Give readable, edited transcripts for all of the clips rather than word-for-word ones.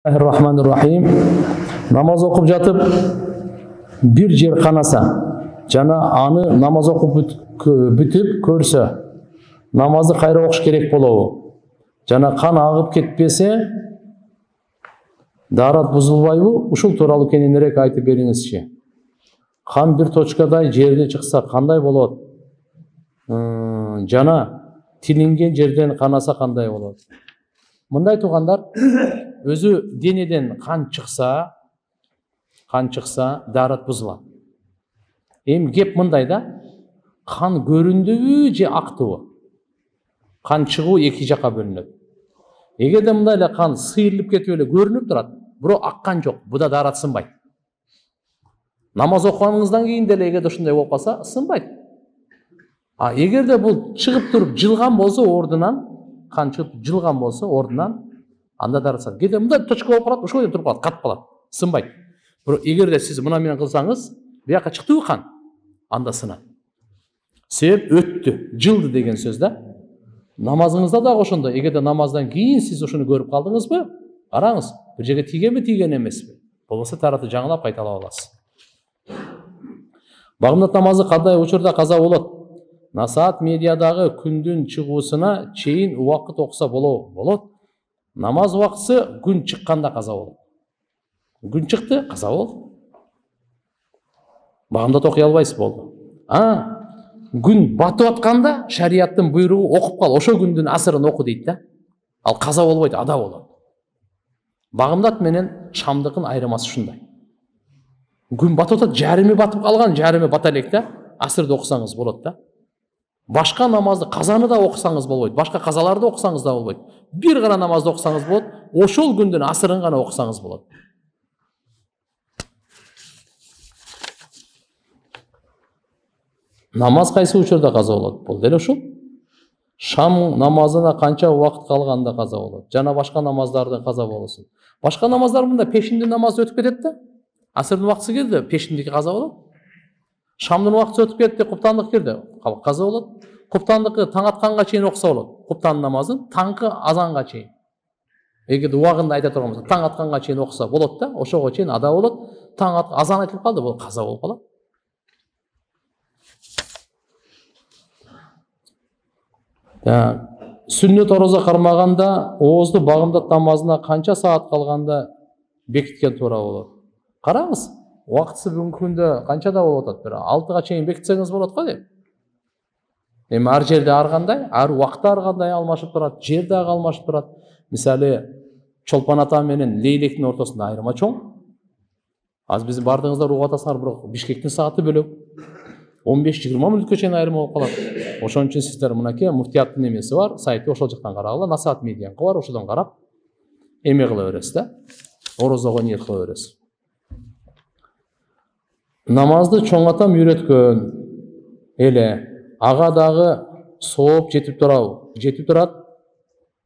Bismillahirrahmanirrahim. Namaz оқып жатып, bir жер қанаса, жана аны намаз оқып бүтіп көрсө, намазды қайра оқыш керек болобу. Жана қан ағып кетпесе, дарат бұзылбайбы? Ушул тууралуу кененирээк айтып бериңизчи. Қан bir точкадай жерде чыкса кандай болот? Жана тилинген жерден канаса кандай болот? Мындай туугандар, өзү денеден қан чыкса, дарат бузулат. Эми кеп мындай да, қан көрүндүбү же актыбы? Қан чыгуу эки жакка бөлүнөт. Эгерде мындай эле қан сыйрылып кетип эле көрүнүп турат, бирок аккан жок, буда дарат сынбайт. Намаз окуганыңыздан кийин деле эгерде ушундай болуп калса, сынбайт. А эгерде бул чыгып туруп жылган болсо ордунан, қан чыгып жылган болсо ордунан, анда дарат сынат. Кээде мындай точка болуп калат, ошол жерде туруп калат, катып калат, сынбайт. Бирок эгерде сиз мына менен кылсаңыз, бияка чыктыбы қан, анда сынат. Себеп өттү, жылды деген сөз да. Намазыңызда да ошондой. Эгерде намаздан кийин сиз ошону көрүп калдыңызбы, караңыз, бир жерге тийгенби, тийген эмеспи? Болбосо тараты жаңылап кайталап аласыз. Багымдат намазы кандай учурда каза болот? Насаат медиадагы күндүн чыгуусуна чейин убакыт окуса болот. Намаз убактысы күн чыкканда каза болот. Күн чыкты, каза болот. Багымдат окуй албайсыз, болду. Күн батып атканда шарияттын буйругу окуп кал, ошо күндүн асырын оку дейт да. Ал каза болбойт, ада болот. Багымдат менен шамдыкын айырмасы ушундай. Күн батып атат, жарымы батып калган, жарымы бата элек да, асырды окусаңыз болот да. Башка намазды, казаны да окусаңыз болбойт, башка казаларды окусаңыз да болбойт. Бир гана намазды окусаңыз болот, ошол күндүн асырын гана окусаңыз болот. Намаз кайсы учурда каза болот? Бул деле ушул. Шам намазына канча убакыт калганда каза болот, жана башка намаздардын каза болосун. Башка намаздар мында пешиндин намазы өтүп кетет да. Асырдын убактысы келди, пешиндики каза болот. Шамдын убактысы өтүп кетти, куптандык кирди, каза болот. Куптандыкы таң атканга чейин окуса болот. Куптандын намазын таңкы азанга чейин. Эгерде убагында айта турган болсо, таң атканга чейин окуса болот да, ошого чейин ада болот. Таң азан айтылып калды, бул каза болуп калат. Сүннөт орозо кармаганда оозду багымдат намазына канча саат калганда бекиткен туура болот? Караңыз, убактысы бүгүнкү күндө канчада болуп атат? 6га чейин бекитсеңиз болот го деп. Эми ар жерде ар кандай, ар убакта ар кандай алмашып турат, жер дагы алмашып турат. Мисалы, Чолпон ата менен Лейлектин ортосунда айырма чоң. Азыр биздин бардыгыңыздар угуп атасыңар, бирок Бишкектин сааты бөлөк. 15-20 мүнөткө чейин айырма болуп калат. Ошон үчүн сиздер мынакей муфтияттын немеси бар, сайты, ошол жактан карагыла, Насаат медианкы бар, ошодон карап эме кыла бересиз да. Орозого ниет кыла бересиз. Намазды чоң атам үйрөткөн эле, ага дагы сооп жетип турат.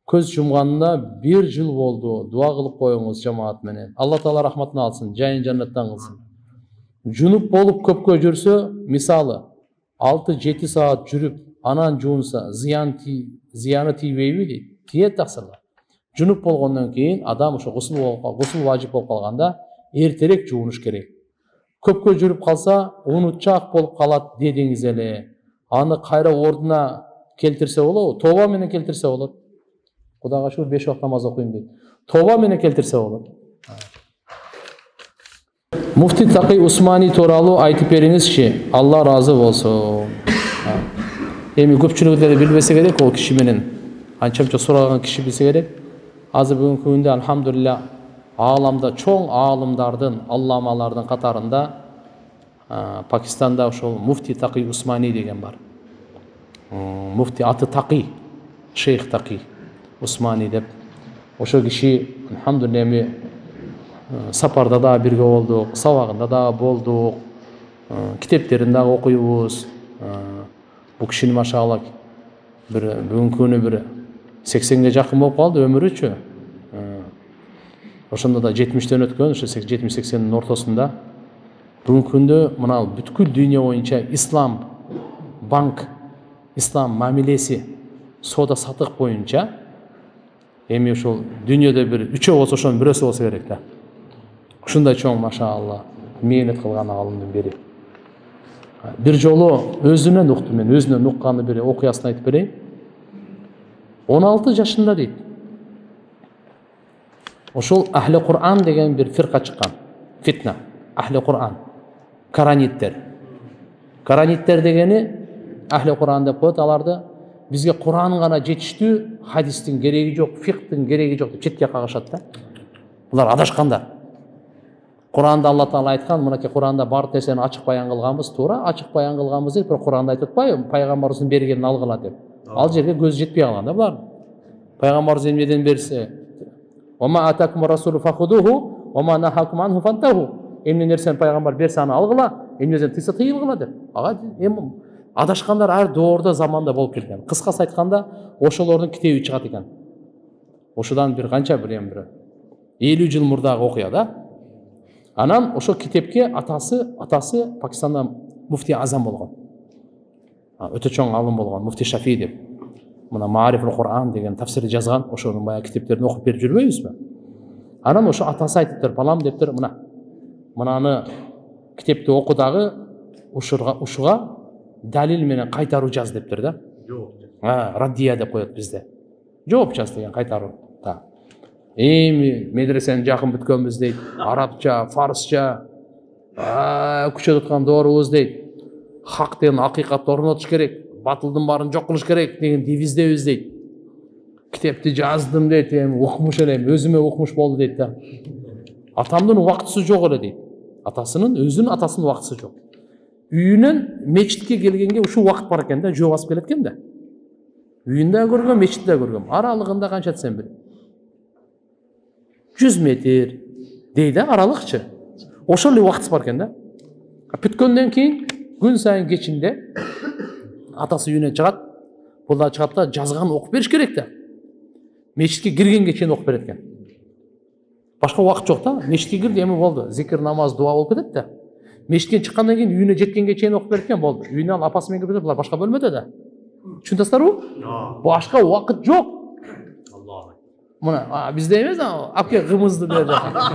Көз жумганына 1 жыл болду. Дуа кылып коюңуз жамаат менен. Алла Таала рахматын алсын, жайын жаннаттан кылсын. Жунуп болуп көпкө жүрсө, мисалы 6-7 саат жүрүп, анан жуунса, зыяны тийбейби дейт. Тиет таксырла. Жунуп болгондон кийин адам ошо гусул важип болуп калганда эртерээк жуунуш керек. Көпкө жүрүп калса, унутчак болуп калат дедиңиз эле. Аны кайра ордуна келтирсе болобу? Тоба менен келтирсе болот. Кудайга шүкүр 5 убакыт намаз окуйм дейт. Тоба менен келтирсе болот. Муфти Такый Усмани тууралуу айтып бериңизчи. Алла разы болсун. Эми көпчүлүгү деле билбесе керек, ол киши менен анча-мынча сураган киши билсе керек. Азыр бүгүнкү күндө алхамдулилля ааламда чоң аалымдардын, алламалардын катарында Пакистанда ошол Муфти Такый Усмани деген бар. Муфти аты Такый, Шейх Такый Усмани деп. Ошол киши алхамдулилля эми сапарда да бирге болдук, сабагында да болдук, китептерин дагы окуйбуз. Бул кишинин машаалла бүгүнкү күнү бир 80ге жакын болуп калды өмүрүчү. Ошондо да 70тен өткөн, ошо 70-80-дин ортосунда. Бүгүнкү күндө мына бүткүл дүйнө боюнча ислам банк, ислам мамилеси, соода сатык боюнча Эми ошол дүйнөдө бир үчөө болсо ошонун бирөөсү болсо керек да. Ушундай чоң машаалла мээнет кылган аалымдын бири. Бир жолу өзүнөн уктум мен, өзүнөн укканды бир окуясын айтып берейин. 16 жашында дейт. Ошол Ахли Кур'ан деген бир фирка чыккан. Фитна. Ахли Кур'ан. Караниттер. Караниттер дегени Ахли Кур'ан деп коет аларды. Бизге Кур'ан гана жетиштүү, хадистин кереги жок, фикхтин кереги жок деп четке кагышат да. Булар адашкандар. Кур'анда Алла Таала айткан, мынакей Кур'анда бар нерсени ачык баян кылганбыз, туура ачык баян кылганбыз деп, бирок Кур'анда айтып атпайбы, пайгамбарыбыздын бергенин алгыла деп. Ал жерге көз жетпей калган да булар. Пайгамбарыбыз эмнеден берсе, "Ва атакум расулу фахудуху, ва нахакум анху фантаху." Эмне нерсени пайгамбар берсе аны алгыла, эмнеден тыйса тыйылгыла деп. Ага эми адашкандар ар доордо заманда болуп келген. Кыскасы айтканда, ошолордун китеби чыгат экен. Ошодан бир канча бир 50 жыл мурдагы окуя да. Анан ошол китепке атасы Пакистанда муфти азам болгон. Өтө чоң алым болгон, муфти Шафи деп. Мына Маарифул Кур'ан деген тафсирди жазган, ошонун баягы китептерин окуп берип жүрбөйбүзбү? Анан ошо атасы айтыптыр, балам дептир, мынаны китепти оку дагы ушуга далил менен кайтаруу жаз дептир да. Раддия деп коет бизде. Жооп жаз деген кайтаруу. Эми медресени жакын бүткөнбүз дейт. Арабча, фарсча, күчө туткан доорубуз дейт. Хак деген акыйкатты орнотуш керек, батылдын баарын жок кылыш керек деген девиздебиз дейт. Китепти жаздым дейт, эми окумуш элем, өзүмө окумуш болду дейт да. Атамдын убактысы жок эле дейт. Өзүнүн атасынын убактысы жок. Үйүнөн мечитке келгенге ушул убакыт бар экен да, жөө басып келет экен да. Үйүндө көргөм, мечитте көргөм. Аралыгында канча десем бир 100 метр дейди аралыкчы. Ошол эле убакыт бар экен да. Бүткөндөн кийин күн сайын кечинде атасы үйүнөн чыгат, бул да чыгат да жазган окуп бериш керек да. Мечитке киргенге чейин окуп берет экен. Башка убакыт жок да. Мечитке кирди, эми болду. Зикир, намаз, дуа болуп кетет да. Мечиттен чыккандан кийин үйүнө жеткенге чейин окуп берет экен, болду. Үйүнө ал апасы менен кирип, булар башка бөлмөдө да. Түшүндүңүздарбы? Башка убакыт жок. Мына бизде эмес, апке кымызды бер жака.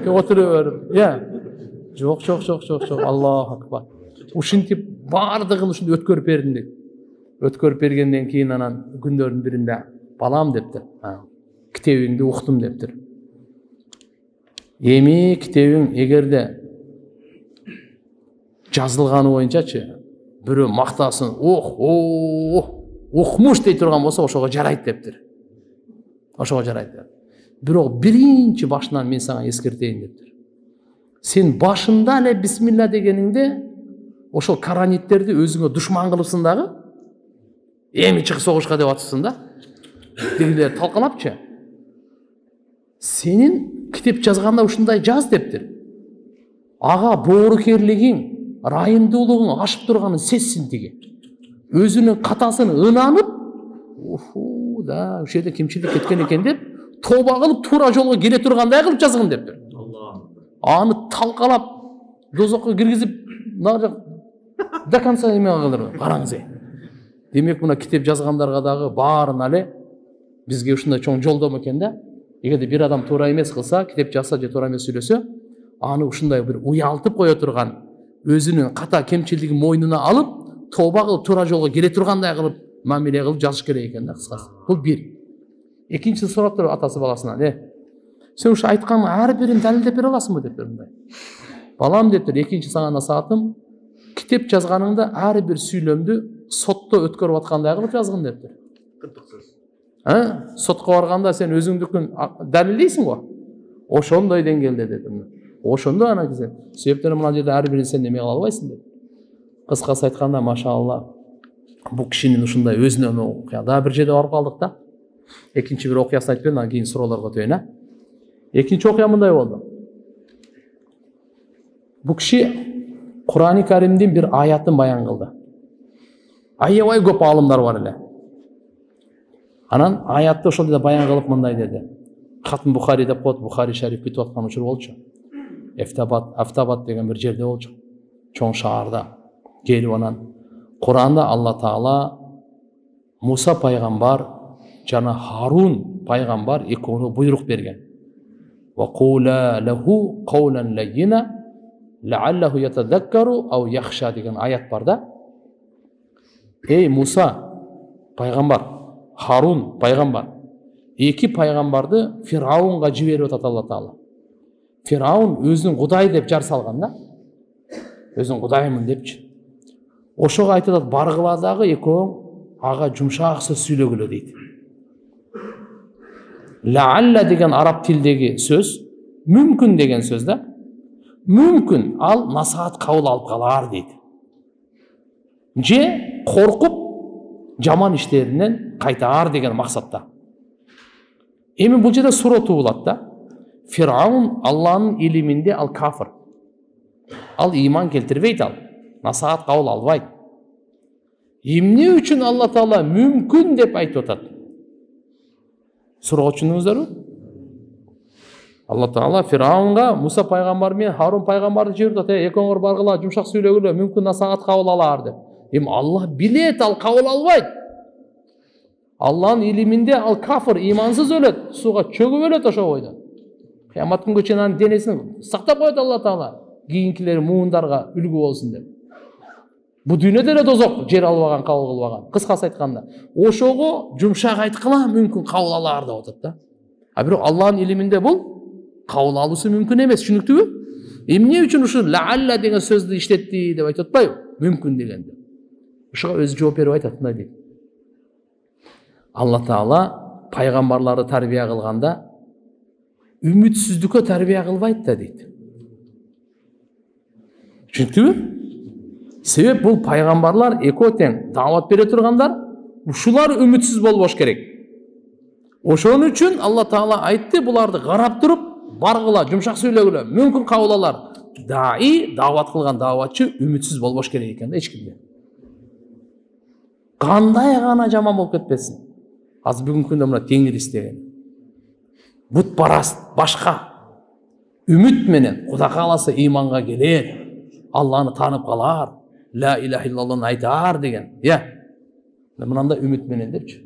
Отуруп берип. Жок. Аллаху акбар. Ушинтип бардыгын ушундай өткөрүп бердим дейт. Өткөрүп бергенден кийин анан күндөрдүн биринде балам дептир. Китебиңди уктум дептир. Эми китебиң эгерде жазылганы боюнчачы бирөө мактасын, укмуш дей турган болсо ошого жарайт дептир. Ошого жарайт. Бирок биринчи башынан мен сага эскертейин дептир. Сен башында эле бисмилла дегениңде ошол караниттерди өзүңө душман кылыпсың дагы. Эми чык согушка деп атыпсың да. Дегилер талкалапчы. Сенин китеп жазганда ушундай жаз дептир. Ага боорукерлигиң, райымдуулугуң ашып турганын сезсин тиги. Өзүнүн катасын ынанып, да, ушул жерде кемчилик кеткен экен деп, тоба кылып туура жолго келе тургандай кылып жазгын дептир. Аны талкалап, дозокко киргизип, до конца эме кылдыр. Караңыз. Демек мына китеп жазгандарга дагы баарына эле бизге ушундай чоң жолдом экен да. Эгерде бир адам туура эмес кылса, китеп жазса же туура эмес сүйлөсө, аны ушундай бир уялтып кое турган, өзүнүн ката кемчилигин мойнуна алып, тоба кылып туура жолго келе тургандай кылып мамиле кылып жазыш керек экен да, кыскасы. Бул бир. Экинчиси сураптыр атасы баласынан, сен ушу айткан ар бирин далилдеп бере аласыңбы деп мындай. Балам дептир, экинчи сага насаатым, китеп жазганыңда ар бир сүйлөмдү сотто өткөрүп аткандай кылып жазгын дептир. Сотко барганда сен өзүңдүкүн далилдейсиң го. Ошондой деңгээлде дедим. Ошондо ана кизе. Себептен мына жерде ар бирин сен неме кыла албайсың деп. Кыскасы айтканда, машалла, бул кишинин ушундай өзүнөн окуя. Да бир жерде барып калдык да. Экинчи бир окуясын айтып берейин, анан кийин суроолорго өтөйүн. Экинчи окуя мындай болду. Бул киши Кур'ани Каримдин бир аятын баян кылды. Аябай көп аалымдар бар эле. Анан аятты ошол жерде баян кылып мындай деди. Хатм Бухари деп коет, Бухари шариф бүтүп аткан учур болчу. Афтабад деген бир жерде болчу. Чоң шаарда. Келип анан Кур'анда Алла Таала Муса пайгамбар жана Харун пайгамбар экөөнө буйрук берген. Ва кула лаху каулан лайина лааллаху ятадаккару ау яхша деген аят бар да. Ей Муса пайгамбар, Харун пайгамбар, эки пайгамбарды Фираунга жиберип атат Алла Таала. Фираун өзүн Кудай деп жар салган да. Өзүн Кудаймын депчи. Ошого айтылат баргыла дагы экөөң ага жумшак сөз сүйлөгүлө дейт. Лаалла деген араб тилдеги сөз мүмкүн деген сөз да. Мүмкүн ал насаат кабыл алып калар дейт. Же коркуп жаман иштеринен кайтаар деген максатта. Эми бул жерде суроо туулат да. Фираун Алланын илиминде ал кафир. Ал иман келтирбейт, ал насаат кабыл албайт. Эмне үчүн Алла Таала мүмкүн деп айтып атат? Суроо түшүндүңүздөрбү? Алла Таала Фираунга Муса пайгамбар менен Харун пайгамбарды жиберип атат, экөөңөр баргыла, жумшак сүйлөгүлө, мүмкүн насаат кабыл алар деп. Эми Алла билет, ал кабыл албайт. Алланын илиминде ал кафир, имансыз өлөт, сууга чөгүп өлөт ошо бойдон. Кыямат күнгө чейин анын денесин сактап коет Алла Таала, кийинкилер муундарга үлгү болсун деп. Бу дүйнөдө эле дозок, жер албаган, кабыл кылбаган. Кыскасы айтканда, ошого жумшак айткыла, мүмкүн кабыл алар деп атат да. А бирок Алланын илиминде бул кабыл алуусу мүмкүн эмес, түшүнүктүүбү? Эмне үчүн ушу лаалла деген сөздү иштетти деп айтып атпайбы? Мүмкүн дегенде. Ошого өзү жооп берип айтат, мындай дейт. Алла Таала пайгамбарларды тарбия кылганда үмүтсүздүккө тарбия кылбайт да дейт. Түшүнүктүүбү? Себеп бул пайгамбарлар экөө тең даават бере тургандар, ушулар үмүтсүз болбош керек. Ошон үчүн Алла Таала айтты, буларды карап туруп, баргыла, жумшак сүйлөгүлө, мүмкүн кабыл алар. Даи, даават кылган дааватчы үмүтсүз болбош керек экен да эч кимге. Кандай гана жаман болуп кетпесин. Азыр бүгүнкү күндө мына теңирис деген. Бут параст, башка үмүт менен Кудай кааласа иманга келер, Алланы таанып калар, ла илаха иллаллахны айтар деген. Мынандай үмүт менен депчи.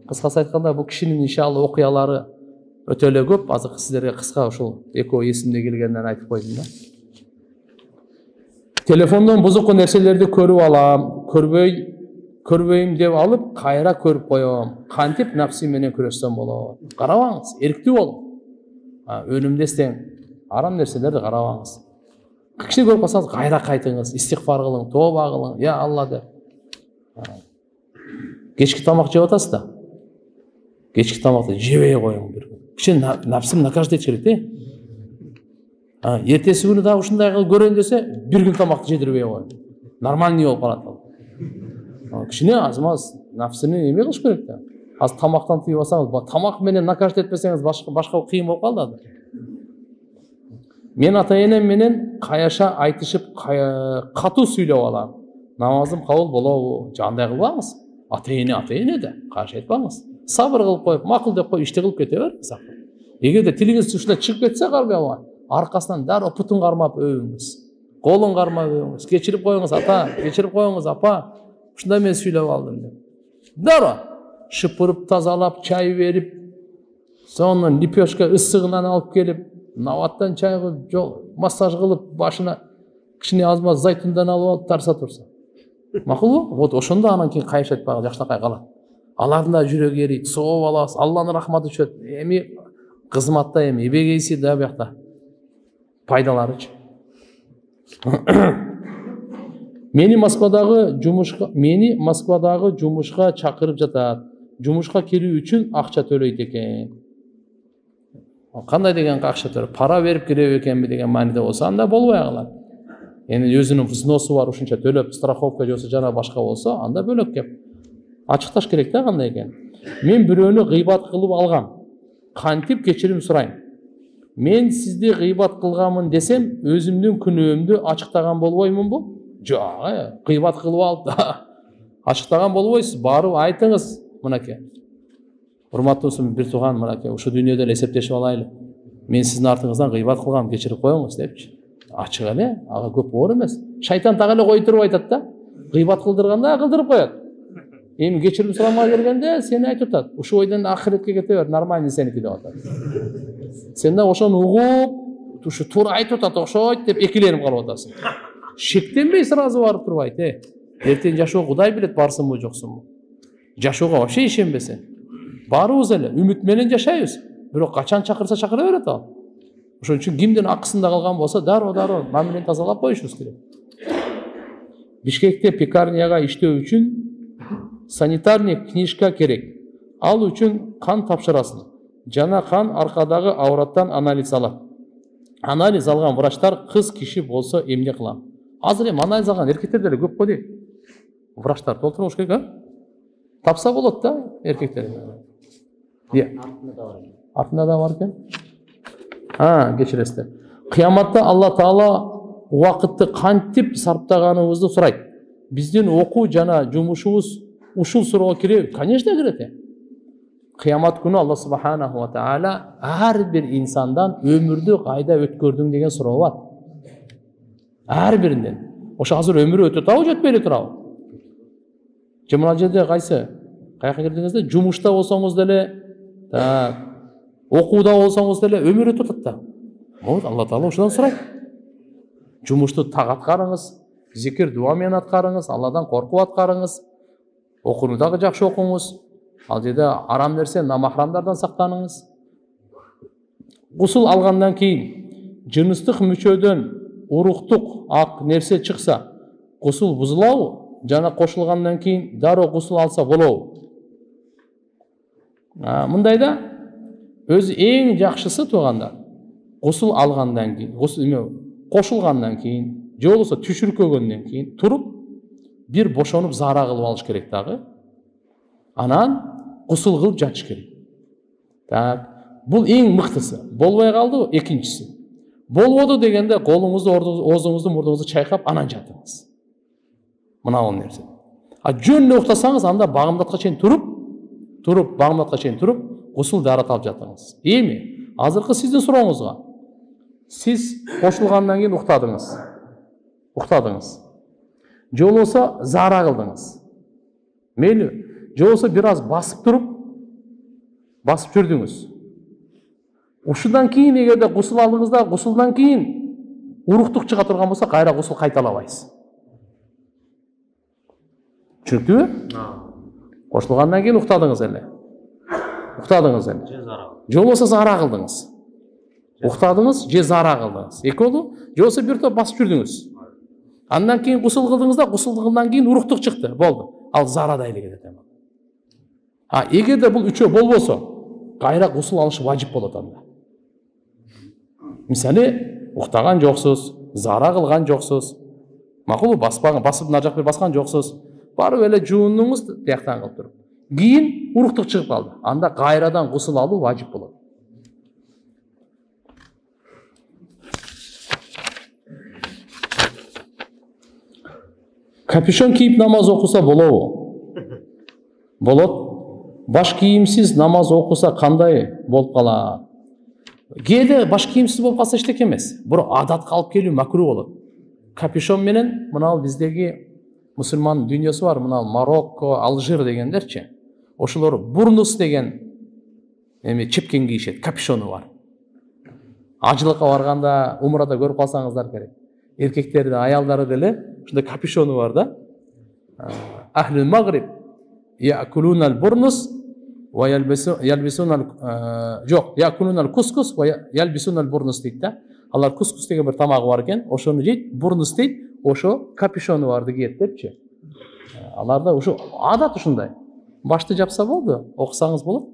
Кыскасы айтканда, бул кишинин иншалла окуялары өтө эле көп. Азыр сиздерге кыска ушул экөө эсимде келгенден айтып койдум да. Телефондон бузуку нерселерди көрүп алам, көрбөйм деп алып, кайра көрүп коем. Кантип напси менен күрөшсөм болот? Карабаңыз, эрктүү болуң. Өнүмдө эстең, арам нерселерди карабаңыз. Киши көрүп калсаңыз, кайра кайтыңыз, истигфар кылың, тооба кылың, я Алла деп. Кечки тамак жеп атасыз да. Кечки тамакты жебей коюң бир күн. Киши напсим накаждать керек те. Эртеси күнү дагы ушундай кылып көрөйүн десе, бир күн тамакты жедирбей коюң. Нормальный болуп калат ал. Кишине азмаз напсыны эме кылыш керек да. Аз тамактан тыйып алсаңыз, тамак менен накаждать этпесеңиз башка кыйын болуп калды. Мен ата-энем менен каяша айтышып, катуу сүйлөп алам. Намазым кабыл болобу? Жандай кылбаңыз. Ата-эне да, каршы айтпаңыз. Сабыр кылып коюп, макул деп коюп, ишти кылып кете бериңиз. Эгерде тилиңиз ушундай чыгып кетсе, карбай алган, аркасынан дароо путун кармап өбүңүз. Колун кармап өбүңүз. Кечирип коюңуз ата, кечирип коюңуз апа. Ушундай мен сүйлөп алдым деп. Дароо шыпырып, тазалап, чай берип, сонун лепешка ысыгынан алып келип, наваттан чай кылып, массаж кылып, башына кичине азмаз зайтундан алып тарса турса. Макулбу? Вот ошондо анан кийин кайыш айтпагы жакшынакай калат. Алардын да жүрөгү эрийт, соо алабыз, Алланын рахматы түшөт. Эми кызматта эми эбегейси да биякта пайдаларычы. Мени Москвадагы жумушка чакырып жатат. Жумушка кирүү үчүн акча төлөйт экен. Кандай деген акча төлөп, пара берип кире экенби деген мааниде болсо, анда болбой калат. Эми өзүнүн взносу бар, ушунча төлөп, страховка же жана башка болсо, анда бөлөк кеп ачыкташ керек да кандай экен. Мен бирөөнү гыйбат кылып алгам. Кантип кечирим сурайм? Мен сизди гыйбат кылганмын десем, өзүмдүн күнөөмдү ачыктаган болбоймунбу? Жок, гыйбат кылып алып да ачыктаган болбойсуз. Барып айтыңыз, мынакей. Урматтуусум бир тууган, мынакей, ушу дүйнөдө эле эсептешип алайлы. Мен сиздин артыңыздан гыйбат кылгам, кечирип коюңуз депчи. Ачык эле, ага көп оор эмес. Шайтан так эле кой туруп айтат да. Гыйбат кылдырганда кылдырып коет. Эми кечирим сурамага келгенде сени айтып атат. Ушул ойдон ахиретке кете бер, нормально сеники деп атат. Сен да ошону угуп, ушу туура айтып атат окшойт деп экиленип калып атасың. Шектенбей сразу барып туруп айт, эртең жашоо Кудай билет барсыңбы жоксуңбу. Жашоого вообще ишенбесең. Барыбыз эле үмүт менен жашайбыз. Бирок качан чакырса чакыра берет ал. Ошон үчүн кимдин акысында калган болсо дароо мамилени тазалап коюшубуз керек. Бишкекте пекарняга иштөө үчүн санитарный книжка керек. Ал үчүн кан тапшырасың. Жана кан аркадагы авыраттан анализ алат. Анализ алган врачтар кыз киши болсо эмне кылам? Азыр эми анализ алган эркектер деле көп го дейм. Врачтар толтурмуш керек, а? Тапса болот да эркектер. Артында да бар экен. Кечиресиздер. Кыяматта Алла Таала убакытты кантип сарптаганыбызды сурайт. Биздин окуу жана жумушубуз ушул суроого киреби? Конечно кирет. Кыямат күнү Алла Субханаху ва Таала ар бир инсандан өмүрдү кайда өткөрдүң деген суроо бар. Ар биринден. Ошо азыр өмүрү өтүп атабы, жетпей эле турабы? Же мына жерде кайсы? Каяка кирдиңизде? Жумушта болсоңуз деле, окууда болсоңуз деле өмүр өтүп атат да. Вот Алла Таала ошондон сурайт. Жумушту так аткарыңыз, зикир дуа менен аткарыңыз, Алладан коркуп аткарыңыз, окууну дагы жакшы окуңуз. Ал жерде арам нерсе, намахрамдардан сактаныңыз. Гусул алгандан кийин жыныстык мүчөдөн уруктук ак нерсе чыкса, гусул бузулабы? Жана кошулгандан кийин дароо гусул алса болобу? Мындайда өзү эң жакшысы туугандар. Гусул алгандан кийин, кошулгандан кийин, же болбосо түшүркөгөндөн кийин туруп бир бошонуп заара кылып алыш керек дагы. Анан гусул кылып жатыш керек. Так, бул эң мыктысы. Болбой калды, экинчиси. Болбоду дегенде колуңузду, оозуңузду, мурдуңузду чайкап анан жатыңыз. Мына бул нерсе. Жөн эле уктасаңыз, анда багымдатка чейин багымдатка чейин туруп, гусул даарат алып жатыңыз. Эми азыркы сиздин сурооңузга. Сиз кошулгандан кийин уктадыңыз. Же болбосо заара кылдыңыз. Мейли, же болбосо бир аз басып жүрдүңүз. Ушундан кийин эгерде гусул алдыңызда, гусулдан кийин уруктук чыга турган болсо, кайра гусул кайталабайсыз. Түшүнүктүбү? Кошулгандан кийин уктадыңыз эле. Же болбосо заара кылдыңыз. Уктадыңыз, же заара кылдыңыз. Эки болду, же болбосо бир топ басып жүрдүңүз. Андан кийин гусул кылдыңыз да, гусулдан кийин уруктук чыкты. Болду. Ал заарада эле кетет. Эгерде бул үчөө болбосо, кайра гусул алыш важип болот анда. Мисалы, уктаган жоксуз, заара кылган жоксуз. Макулбу, басып нар жакпай баскан жоксуз. Барып эле жуундуңуз тияктан кылып туруп. Кийин уруктук чыгып калды. Анда кайрадан гусул алуу важип болот. Капюшон кийип намаз окуса болобу? Болот. Баш кийимсиз намаз окуса кандай болуп калат? Кээде баш кийимсиз болуп калса эчтеке эмес. Бирок адатка алып келүү макруh болот. Капюшон менен мына биздеги мусулман дүйнөсү бар, мына Марокко, Алжир дегендерчи. Ошолор бурнус деген чепкен кийишет, капюшону бар. Ажылыкка барганда, умрада көрүп калсаңыздар керек. Эркектерди, аялдары деле ушундай капюшону бар да. Ахлул Магриб яакулуна албурнус ва ялбисуна яакулуна алкускус ва ялбисуна албурнус дейт да. Алар кускус деген бир тамагы бар экен, ошону жейт, бурнус дейт, ошо капюшону барды кийет депчи. Аларда ушу адат ушундай. Башты жапса болду, окусаңыз болот.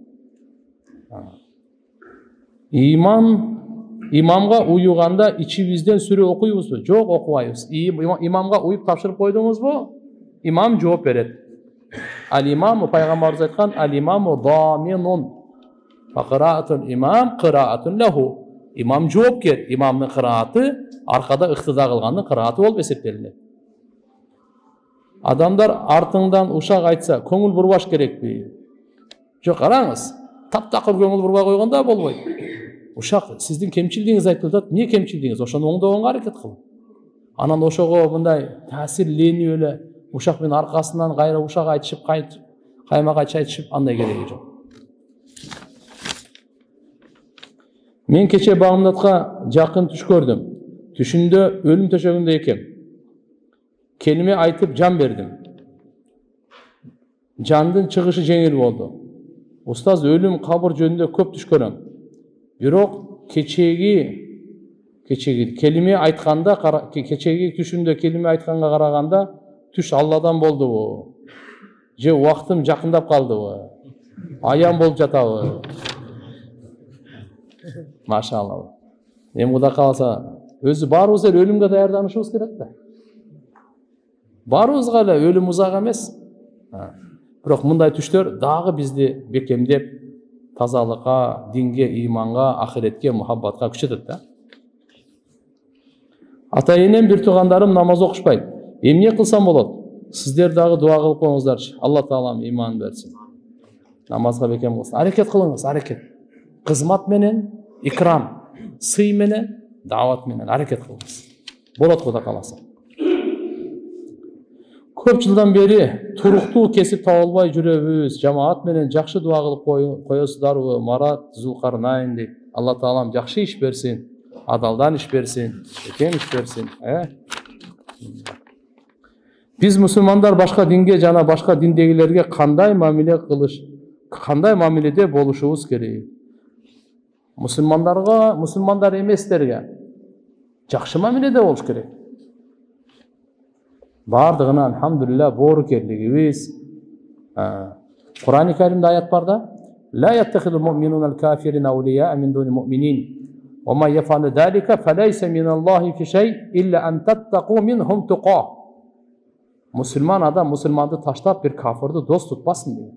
Имамга уюганда ичибизден сүрө окуйбузбу? Жок, окубайбыз. Имамга уюп тапшырып койдуңузбу? Имам жооп берет. Ал-имаму, пайгамбарыбыз айткан, ал-имаму даминун. Факыраатун имам, кыраатун лаху. Имам жоопкер, имамдын кырааты аркада ыктыда кылгандын кырааты болуп эсептелинет. Адамдар артыңдан ушак айтса, көңүл бурбаш керекпи? Жок, караңыз. Таптакыр көңүл бурбай койгондо болбойт. Ушак сиздин кемчилигиңиз айтып атат, эмне кемчилигиңиз? Ошону оңдогонго аракет кыл. Анан ошого мындай таасирленип эле ушак менен аркасынан кайра ушак айтышып каймакка чай ичип андай кереги жок. Мен кече Багымдатка жакын түш көрдүм. Түшүндө өлүм төшөгүндө экем. Kelime айтып жан бердим. Жандын чыгышы жеңил болду. Устаз өлүм кабыр жөнүндө көп түш көрөм. Бирок кечеги келиме айтканда, кечеги түшүмдө келиме айтканга караганда түш Алладан болдубу? Же убактым жакындап калдыбы? Аян болуп жатабы? Машалла. Эми Кудай кааласа, өзү баарыбыз эле өлүмгө даярданышыбыз керек да. Баарыбызга эле өлүм узак эмес. Бирок мындай түштөр дагы бизди бекемдеп, тазалыкка, динге, ыйманга, ахиретке, мухаббатка күчөтөт да. Ата-энем, бир туугандарым намаз окушпайт. Эмне кылсам болот? Сиздер дагы дуа кылып коюңуздарчы. Алла таалам ыйман берсин. Намазга бекем кылсын. Аракет кылыңыз, аракет. Кызмат менен, икрам, сый менен, дават менен аракет кылыңыз. Болот Кудай кааласа. Көп жылдан бери туруктуу кесип таба албай жүрөбүз. Жамаат менен жакшы дуа кылып коесуздарбы? Марат Зулкарнайн дейт. Алла таалам жакшы иш берсин, адалдан иш берсин, бекем иш берсин. Биз мусулмандар башка динге жана башка диндегилерге кандай мамиледе болушубуз керек? Мусулмандар эместерге жакшы мамиледе болуш керек. Бардыгына алхамдулилlah боорукерлигибиз. Кур'ан-ы Каримде аят бар да: "Ла яттахидул муъминуна ал-кафирина аулия мин дуни муъминин. Ва ма яфалу залика фалайса миналлахи фи шей илля ан таттaqu минхум туqa." Мусулман адам мусулманды таштап бир кафырды дос тутпасын дейт.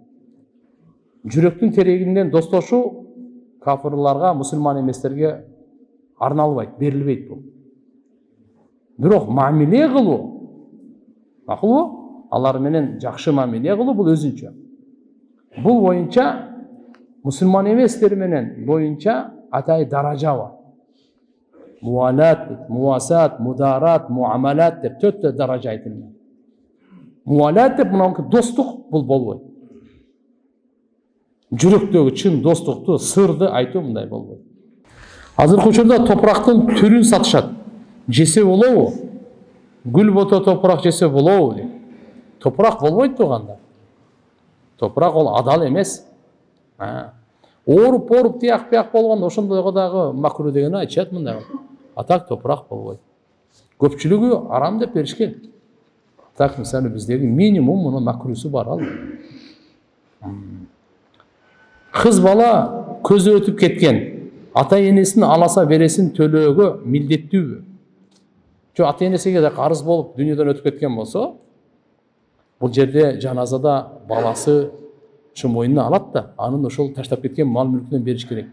Жүрөктүн терегинен достошу кафырларга, мусулман эместерге арналбайт, берилбейт бул. Бирок мамиле кылуу, макулбу? Алар менен жакшы мамиле кылуу бул өзүнчө. Бул боюнча мусулман эместер менен боюнча атай даража бар. Муалат, муасат, мударат, муамалат деп 4 даража айтылган. Муалат деп мынау достук бул болбойт. Жүрөктөгү чын достукту, сырды айтуу мындай болбойт. Азыркы учурда топурактын түрүн сатышат. Жесе болобу? Гүл бото топурак жесе болобу дейт. Топурак болбойт турганда. Топурак ол адал эмес. Ооруп тияк болгондо ошондойго дагы макру деген айтышат мындай. Атак топурак болбойт. Көпчүлүгү арам деп беришкен. Так мисалы биздеги минимум муну макрусу бар ал. Кыз бала көзү өтүп кеткен. Ата-энесин аласа бересин төлөөгө милдеттүүбү? Жо ата-энесиге да карыз болуп дүйнөдөн өтүп кеткен болсо, бул жерде жаназада баласы ушу мойнуна алат да, анын ошол таштап кеткен мал мүлкүнөн бериш керек.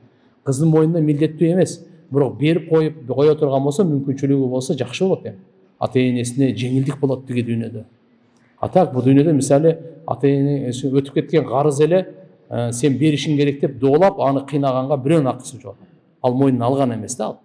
Кыздын мойнуна милдеттүү эмес, бирок берип кое турган болсо, мүмкүнчүлүгү болсо жакшы болот эми. Ата-энесине жеңилдик болот деги дүйнөдө. Атак бул дүйнөдө мисалы ата-энеси өтүп кеткен карыз эле сен беришиң керек деп доолап аны кыйнаганга бирөөнүн акысы жок. Ал мойнуна алган эмес да ал.